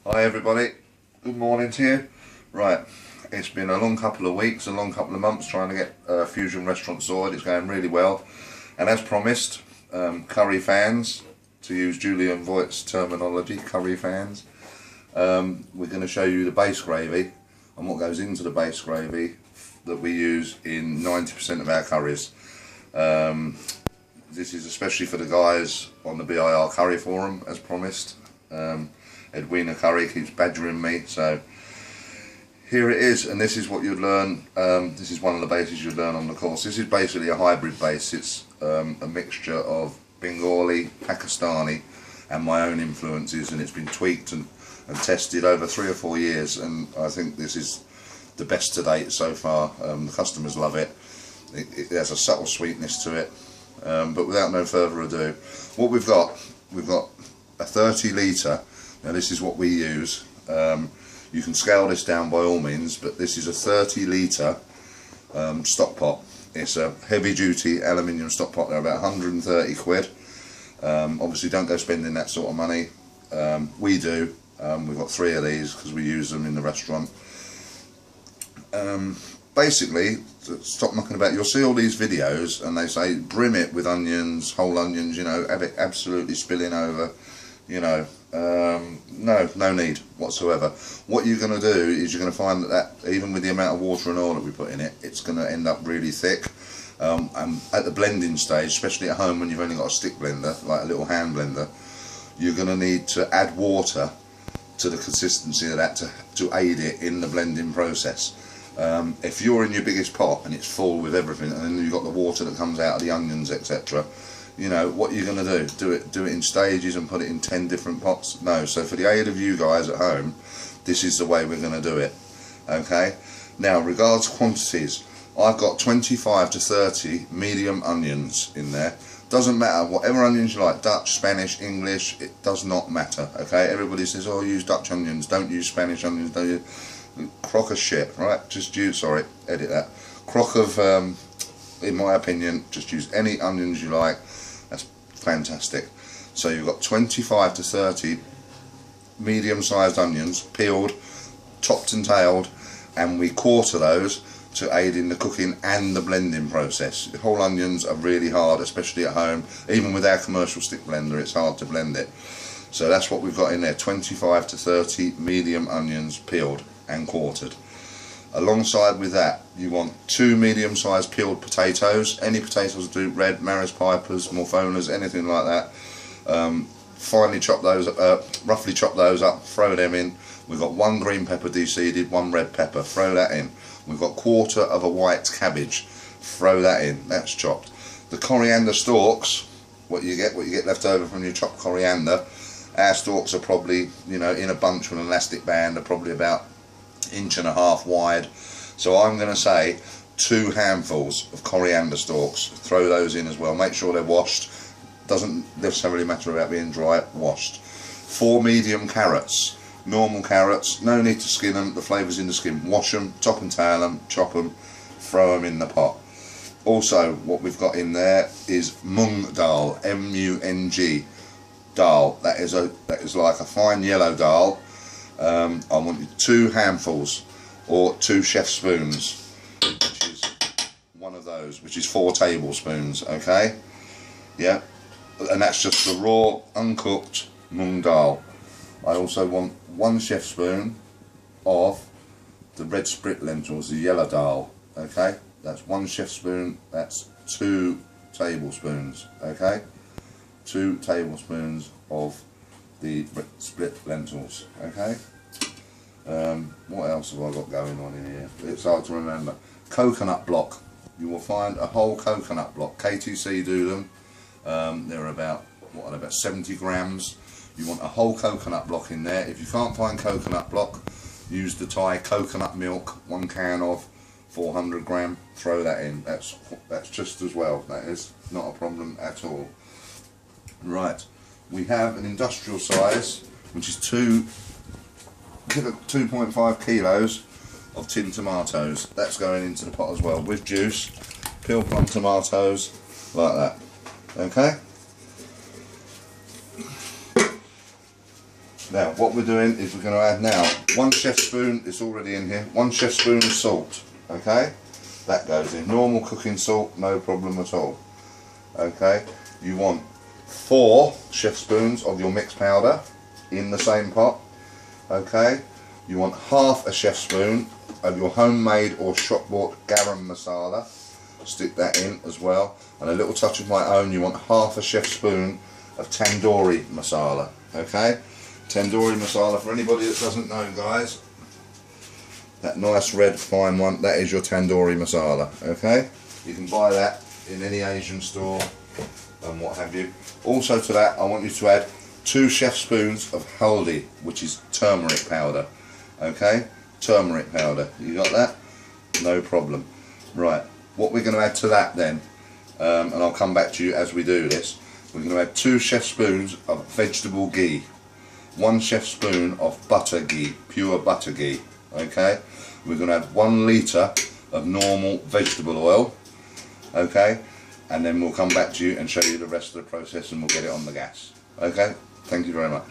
Hi everybody, good morning to you. Right, it's been a long couple of weeks, a long couple of months trying to get Fusion restaurant sorted. It's going really well, and as promised, curry fans, to use Julian Voigt's terminology, curry fans, we're going to show you the base gravy and what goes into the base gravy that we use in 90% of our curries. This is especially for the guys on the BIR curry forum, as promised. Edwina Curry keeps badgering me, so here it is, and this is what you'd learn. This is one of the bases you'd learn on the course. This is basically a hybrid base. It's a mixture of Bengali, Pakistani and my own influences, and it's been tweaked and tested over 3 or 4 years, and I think this is the best to date so far. The customers love it. It has a subtle sweetness to it, but without no further ado, what we've got a 30 litre. Now this is what we use. You can scale this down by all means, but this is a 30 litre stock pot. It's a heavy duty aluminium stock pot. They're about 130 quid. Obviously don't go spending that sort of money. We do. We've got 3 of these because we use them in the restaurant. Basically, stop mucking about. You'll see all these videos and they say brim it with onions, whole onions, you know, have it absolutely spilling over, you know. No need whatsoever. What you're going to do is you're going to find that even with the amount of water and oil that we put in it, it's going to end up really thick. And at the blending stage, especially at home when you've only got a stick blender, like a little hand blender, you're going to need to add water to the consistency of that to aid it in the blending process. If you're in your biggest pot and it's full with everything, and then you've got the water that comes out of the onions, etc., you know, what you're going to do it in stages and put it in 10 different pots? No. So for the aid of you guys at home, this is the way we're going to do it. Okay, now regards quantities, I've got 25 to 30 medium onions in there. Doesn't matter, whatever onions you like, Dutch, Spanish, English, it does not matter. Okay, everybody says, oh, use Dutch onions, don't use Spanish onions, don't use. Crock of shit, right? Just use, sorry, edit that. Crock of, in my opinion, just use any onions you like. That's fantastic. So you've got 25 to 30 medium-sized onions, peeled, topped and tailed, and we quarter those to aid in the cooking and the blending process. The whole onions are really hard, especially at home. Even with our commercial stick blender, it's hard to blend it. So that's what we've got in there, 25 to 30 medium onions peeled and quartered. Alongside with that, you want 2 medium-sized peeled potatoes. Any potatoes do, red, Maris Pipers, Morphonas, anything like that. Finely chop those, roughly chop those up, throw them in. We've got 1 green pepper deseeded, 1 red pepper, throw that in. We've got 1/4 of a white cabbage, throw that in, that's chopped. The coriander stalks, what you get left over from your chopped coriander. Our stalks are probably, you know, in a bunch with an elastic band, are probably about 1.5 inches wide. So I'm going to say 2 handfuls of coriander stalks. Throw those in as well. Make sure they're washed. Doesn't necessarily matter about being dry. Washed. 4 medium carrots. Normal carrots. No need to skin them. The flavour's in the skin. Wash them, top and tail them, chop them, throw them in the pot. Also, what we've got in there is mung dal. M-U-N-G. Dal. That is like a fine yellow dal. I want you 2 handfuls or 2 chef spoons, which is one of those, which is 4 tablespoons. Okay, yeah, and that's just the raw uncooked mung dal. I also want 1 chef spoon of the red split lentils, the yellow dal. Okay, that's 1 chef spoon. That's 2 tablespoons. Okay, 2 tablespoons of the split lentils. Okay, what else have I got going on in here? It's hard to remember. Coconut block. You will find a whole coconut block. KTC do them. They're about, what are they, about 70 grams. You want a whole coconut block in there. If you can't find coconut block, use the Thai coconut milk, 1 can of 400 gram. Throw that in. That's just as well. That is not a problem at all. Right. We have an industrial size, which is 2.5 kilos of tinned tomatoes. That's going into the pot as well with juice. Peel plum tomatoes like that. Okay. Now what we're doing is we're going to add now 1 chef spoon, it's already in here, 1 chef spoon of salt, okay? That goes in, normal cooking salt, no problem at all, okay? You want 4 chef spoons of your mixed powder in the same pot, okay? You want half a chef spoon of your homemade or shop bought garam masala, stick that in as well, and a little touch of my own. You want half a chef spoon of tandoori masala, okay? Tandoori masala, for anybody that doesn't know, guys, that nice red fine one, that is your tandoori masala, okay? You can buy that in any Asian store and what have you. Also to that, I want you to add 2 chef spoons of haldi, which is turmeric powder, okay? Turmeric powder, you got that? No problem. Right, what we're going to add to that then, and I'll come back to you as we do this, we're going to add 2 chef spoons of vegetable ghee, 1 chef spoon of butter ghee, pure butter ghee, okay? We're going to add 1 litre of normal vegetable oil, okay? And then we'll come back to you and show you the rest of the process and we'll get it on the gas, okay? Thank you very much.